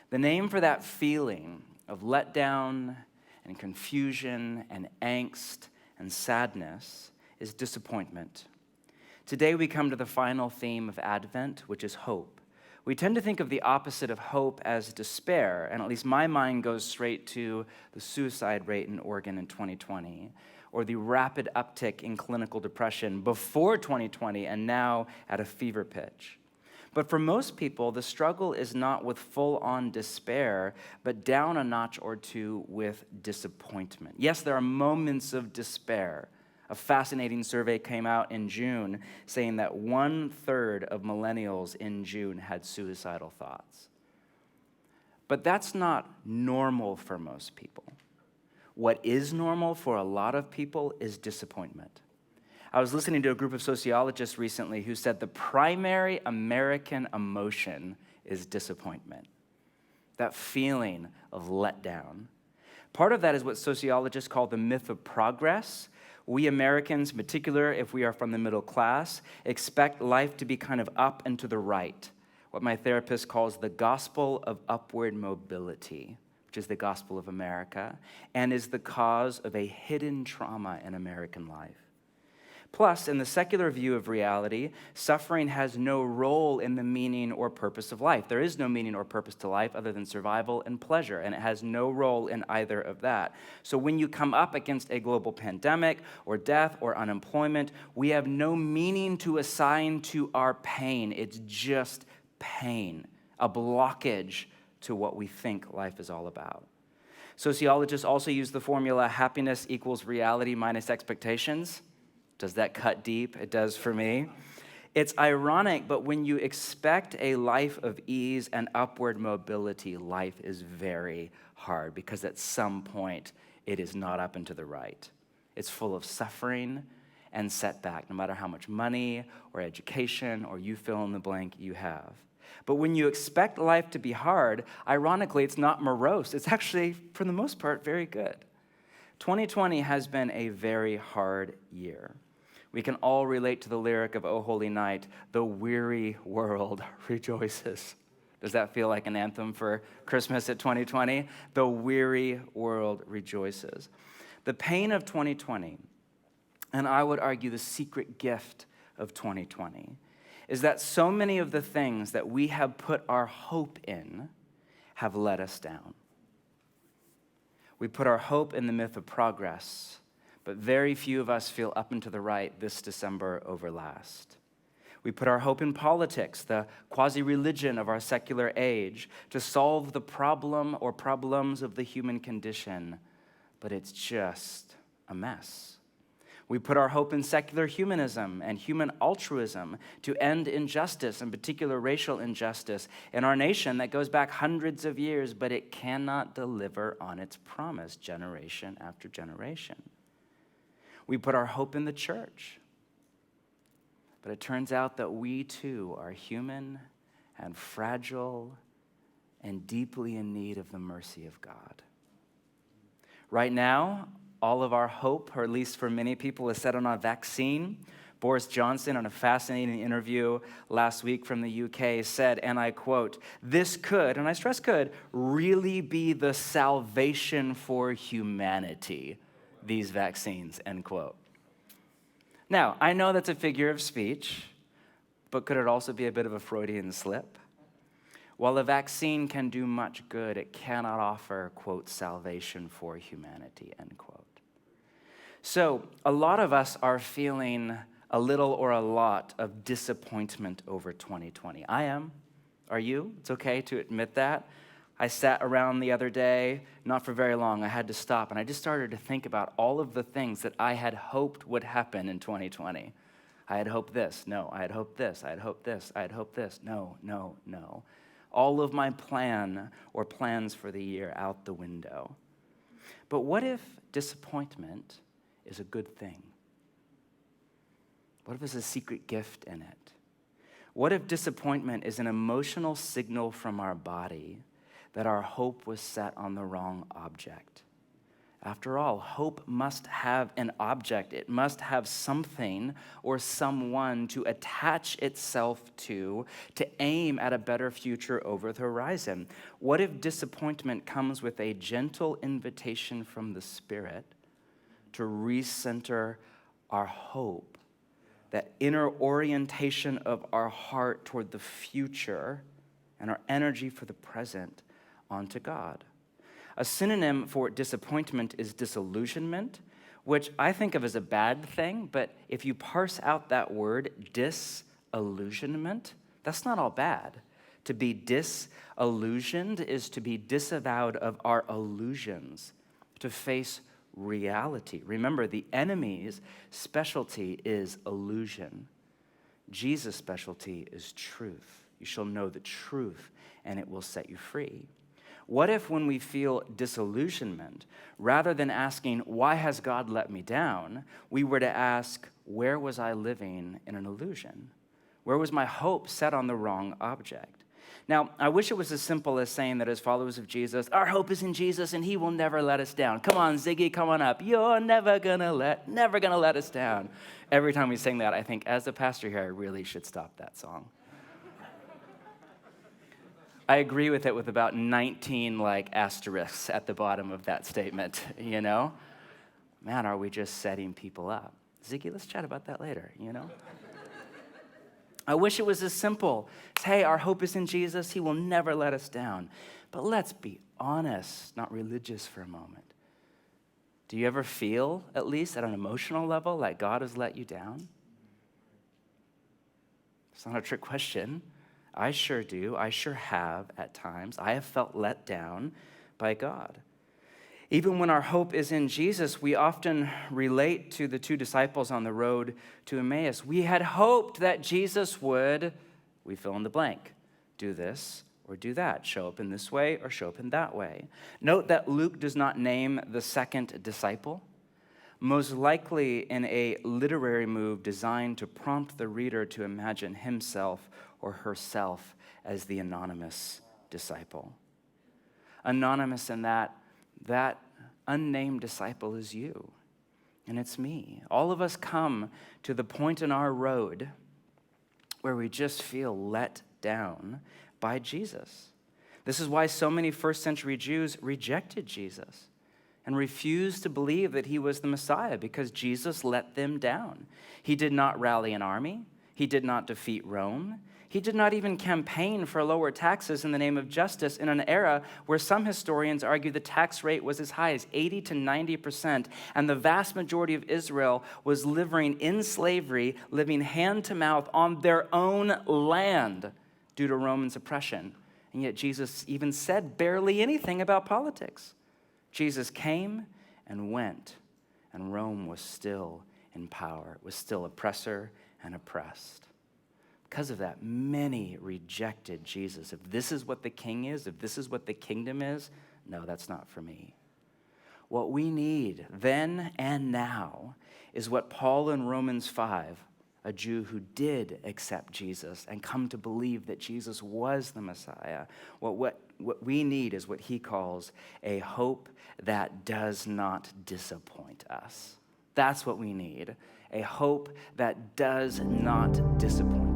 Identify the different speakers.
Speaker 1: The name for that feeling of letdown and confusion and angst and sadness is disappointment. Today we come to the final theme of Advent, which is hope. We tend to think of the opposite of hope as despair, and at least my mind goes straight to the suicide rate in Oregon in 2020, or the rapid uptick in clinical depression before 2020 and now at a fever pitch. But for most people, the struggle is not with full-on despair, but down a notch or two with disappointment. Yes, there are moments of despair. A fascinating survey came out in June saying that 1/3 of millennials in June had suicidal thoughts. But that's not normal for most people. What is normal for a lot of people is disappointment. I was listening to a group of sociologists recently who said the primary American emotion is disappointment, that feeling of letdown. Part of that is what sociologists call the myth of progress. We Americans, in particular, if we are from the middle class, expect life to be kind of up and to the right, what my therapist calls the gospel of upward mobility, which is the gospel of America, and is the cause of a hidden trauma in American life. Plus, in the secular view of reality, suffering has no role in the meaning or purpose of life. There is no meaning or purpose to life other than survival and pleasure, and it has no role in either of that. So when you come up against a global pandemic or death or unemployment, we have no meaning to assign to our pain. It's just pain, a blockage to what we think life is all about. Sociologists also use the formula happiness equals reality minus expectations. Does that cut deep? It does for me. It's ironic, but when you expect a life of ease and upward mobility, life is very hard because at some point it is not up and to the right. It's full of suffering and setback, no matter how much money or education or you fill in the blank you have. But when you expect life to be hard, ironically, it's not morose. It's actually, for the most part, very good. 2020 has been a very hard year. We can all relate to the lyric of O Holy Night, the weary world rejoices. Does that feel like an anthem for Christmas at 2020? The weary world rejoices. The pain of 2020, and I would argue the secret gift of 2020, is that so many of the things that we have put our hope in have let us down. We put our hope in the myth of progress, but very few of us feel up and to the right this December over last. We put our hope in politics, the quasi-religion of our secular age, to solve the problem or problems of the human condition, but it's just a mess. We put our hope in secular humanism and human altruism to end injustice, in particular racial injustice, in our nation that goes back hundreds of years, but it cannot deliver on its promise generation after generation. We put our hope in the church, but it turns out that we too are human and fragile and deeply in need of the mercy of God. Right now, all of our hope, or at least for many people, is set on a vaccine. Boris Johnson, in a fascinating interview last week from the UK, said, and I quote, "This could," and I stress could, "really be the salvation for humanity, these vaccines," end quote. Now, I know that's a figure of speech, but could it also be a bit of a Freudian slip? While a vaccine can do much good, it cannot offer, quote, "salvation for humanity," end quote. So a lot of us are feeling a little or a lot of disappointment over 2020. I am. Are you? It's okay to admit that. I sat around the other day, not for very long. I had to stop, and I just started to think about all of the things that I had hoped would happen in 2020. I had hoped this. No, I had hoped this. I had hoped this. I had hoped this. No, no, no. All of my plans for the year out the window. But what if disappointment is a good thing? What if there's a secret gift in it? What if disappointment is an emotional signal from our body that our hope was set on the wrong object? After all, hope must have an object. It must have something or someone to attach itself to aim at a better future over the horizon. What if disappointment comes with a gentle invitation from the Spirit to recenter our hope, that inner orientation of our heart toward the future and our energy for the present onto God? A synonym for disappointment is disillusionment, which I think of as a bad thing, but if you parse out that word, disillusionment, that's not all bad. To be disillusioned is to be disavowed of our illusions, to face reality. Remember, the enemy's specialty is illusion. Jesus' specialty is truth. You shall know the truth, and it will set you free. What if when we feel disillusionment, rather than asking, why has God let me down, we were to ask, where was I living in an illusion? Where was my hope set on the wrong object? Now, I wish it was as simple as saying that as followers of Jesus, our hope is in Jesus and he will never let us down. Come on, Ziggy, come on up. You're never gonna let us down. Every time we sing that, I think, as the pastor here, I really should stop that song. I agree with it with about 19 asterisks at the bottom of that statement, you know? Man, are we just setting people up? Ziggy, let's chat about that later, you know? I wish it was as simple as, hey, our hope is in Jesus, he will never let us down. But let's be honest, not religious for a moment. Do you ever feel, at least at an emotional level, like God has let you down? It's not a trick question. I sure do. I sure have at times. I have felt let down by God. Even when our hope is in Jesus, we often relate to the two disciples on the road to Emmaus. We had hoped that Jesus would, we fill in the blank, do this or do that, show up in this way or show up in that way. Note that Luke does not name the second disciple, most likely in a literary move designed to prompt the reader to imagine himself or herself as the anonymous disciple. Anonymous in that unnamed disciple is you, and it's me. All of us come to the point in our road where we just feel let down by Jesus. This is why so many first century Jews rejected Jesus and refused to believe that he was the Messiah because Jesus let them down. He did not rally an army. He did not defeat Rome. He did not even campaign for lower taxes in the name of justice in an era where some historians argue the tax rate was as high as 80 to 90%, and the vast majority of Israel was living in slavery, living hand to mouth on their own land due to Roman oppression. And yet Jesus even said barely anything about politics. Jesus came and went, and Rome was still in power. It was still oppressor and oppressed. Because of that, many rejected Jesus. If this is what the king is, if this is what the kingdom is, no, that's not for me. What we need then and now is what Paul in Romans 5, a Jew who did accept Jesus and come to believe that Jesus was the Messiah. What we need is what he calls a hope that does not disappoint us. That's what we need, a hope that does not disappoint